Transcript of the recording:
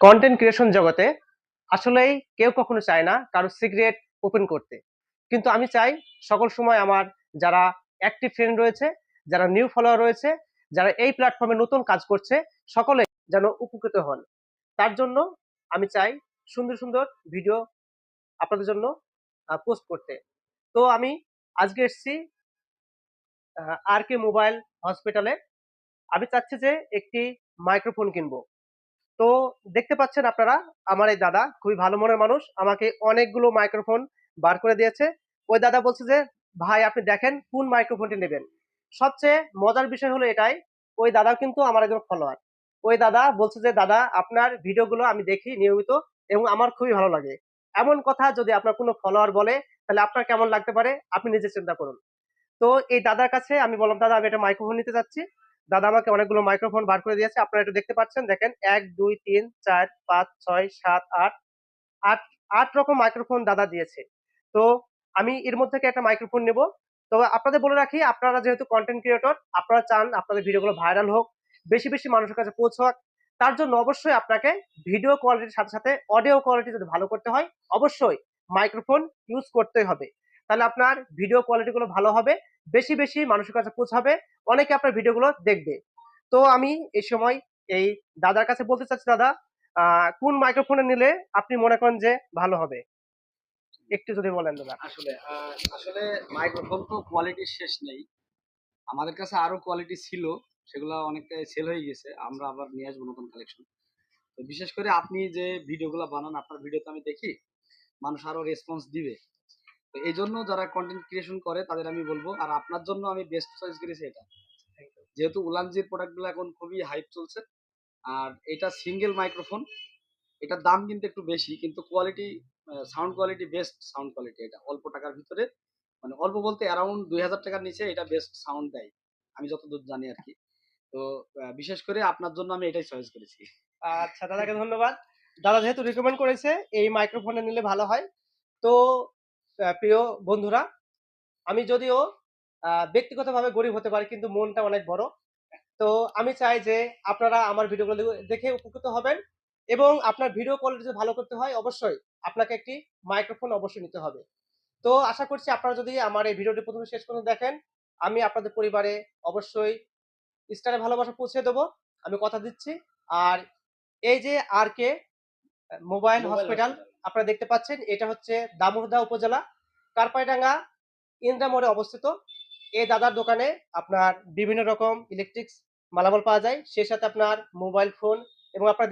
Content creation জগতে আসলেই কেউ কখনো চায় না কারো সিক্রেট ওপেন করতে। কিন্তু আমি চাই সকল সময় আমার যারা অ্যাক্টিভ ফ্রেন্ড রয়েছে, যারা নিউ ফলোয়ার রয়েছে, যারা এই প্ল্যাটফর্মে নতুন কাজ করছে, সকলে যেন উপকৃত হন। তার জন্য আমি চাই সুন্দর, সুন্দর ভিডিও আপনাদের জন্য পোস্ট করতে। তো আমি আজকে এসেছি আরকে মোবাইল হসপিটালে। আমি চাচ্ছি যে একটি মাইক্রোফোন কিনবো। তো দেখতে পাচ্ছেন আপনারা আমার এই দাদা খুবই ভালো মনের মানুষ। আমাকে অনেকগুলো মাইক্রোফোন বার করে দিয়েছে। ওই দাদা বলছে যে, "ভাই আপনি দেখেন কোন মাইক্রোফোনটি নেবেন?" সবচেয়ে মজার বিষয় হলো এটাই, ওই দাদাও কিন্তু আমার একজন ফলোয়ার। ওই দাদা বলছে যে, "দাদা আপনার ভিডিওগুলো আমি দেখি নিয়মিত এবং আমার খুবই ভালো লাগে।" এমন কথা যদি আপনার কোনো ফলোয়ার বলে, তাহলে আপনার কেমন লাগতে পারে? আপনি নিজে চিন্তা করুন। তো এই দাদার কাছে আমি বললাম, "দাদা আমি একটা মাইক্রোফোন নিতে চাচ্ছি।" দাদা আমাকে অনেকগুলো মাইক্রোফোন বার করে দিয়েছে। আপনারা একটু দেখতে পাচ্ছেন। দেখেন ১, ২, ৩, ৪, ৫, ৬, ৭, ৮, ৮, ৮ রকম মাইক্রোফোন দাদা দিয়েছে। তো আমি এর মধ্যে থেকে একটা মাইক্রোফোন নেবো। তো আপনাদের বলে রাখি, আপনারা যেহেতু কনটেন্ট ক্রিয়েটর, আপনারা চান আপনাদের ভিডিওগুলো ভাইরাল হোক, বেশি, বেশি মানুষের কাছে পৌঁছাক। তার জন্য অবশ্যই আপনাকে ভিডিও কোয়ালিটির সাথে, সাথে অডিও কোয়ালিটি যদি ভালো করতে হয়, অবশ্যই মাইক্রোফোন ইউজ করতেই হবে। তাহলে আপনার ভিডিও কোয়ালিটি গুলো ভালো হবে, বেশি, বেশি মানুষের কাছে পৌঁছাবে, অনেকে আপনার ভিডিওগুলো দেখবে। তো আমি এই সময় এই দাদার কাছে বলতে চাচ্ছি, দাদা কোন মাইক্রোফোনে নিলে আপনি মনে করেন যে ভালো হবে? একটু যদি বলেন দাদা। আসলে মাইক্রোফোন তো কোয়ালিটির শেষ নেই। আমাদের কাছে আরো কোয়ালিটি ছিল, সেগুলো অনেকটাই সেল হয়ে গেছে। আমরা আবার নিয়ে আসবো নতুন কালেকশন। তো বিশেষ করে আপনি যে ভিডিওগুলো বানান, আপনার ভিডিও তো আমি দেখি, মানুষ আরো রেসপন্স দিবে। তো এই জন্য যারা কন্টেন্ট ক্রিয়েশন করে তাদের আমি বলবো, আর আপনার জন্য আমি বেস্ট চয়েস করেছি এটা। যেহেতু উলানজির প্রোডাক্টগুলো এখন খুবই হাইপ চলছে, আর এটা সিঙ্গেল মাইক্রোফোন, এটার দাম কিন্তু একটু বেশি, কিন্তু quality, sound quality best sound quality. এটা অল্প টাকার ভিতরে, মানে অল্প বলতে অ্যারাউন্ড ২,০০০ টাকার নিচে এটা বেস্ট সাউন্ড দেয়, আমি যতদূর জানি আর কি। তো বিশেষ করে আপনার জন্য আমি এটাই চয়েস করেছি। আচ্ছা দাদাকে ধন্যবাদ। দাদা যেহেতু রিকমেন্ড করেছে এই মাইক্রোফোনটা নিলে ভালো হয়। তো প্রিয় বন্ধুরা, আমি যদিও ব্যক্তিগতভাবে গরিব হতে পারি কিন্তু মনটা অনেক বড়। তো আমি চাই যে আপনারা আমার ভিডিওগুলো দেখে উপকৃত হবেন এবং আপনার ভিডিও কোয়ালিটি যদি ভালো করতে হয় অবশ্যই আপনাকে একটি মাইক্রোফোন অবশ্যই নিতে হবে। তো আশা করছি আপনারা যদি আমার এই ভিডিওটি প্রথম থেকে শেষ পর্যন্ত দেখেন, আমি আপনাদের পরিবারে অবশ্যই স্টারে ভালোবাসা পৌঁছে দেবো। আমি কথা দিচ্ছি। আর এই যে আরকে মোবাইল মোবাইল হসপিটাল হসপিটাল। আপনারা দেখতে পাচ্ছেন, এটা হচ্ছে দামোহদা উপজেলা কারপাইডাঙ্গা ইন্দ্রা মোড়ে অবস্থিত। এই দাদার দোকানে আপনার বিভিন্ন রকম ইলেকট্রিক্স মালামাল পাওয়া যায়। সেই সাথে আপনার মোবাইল ফোন এবং আপনার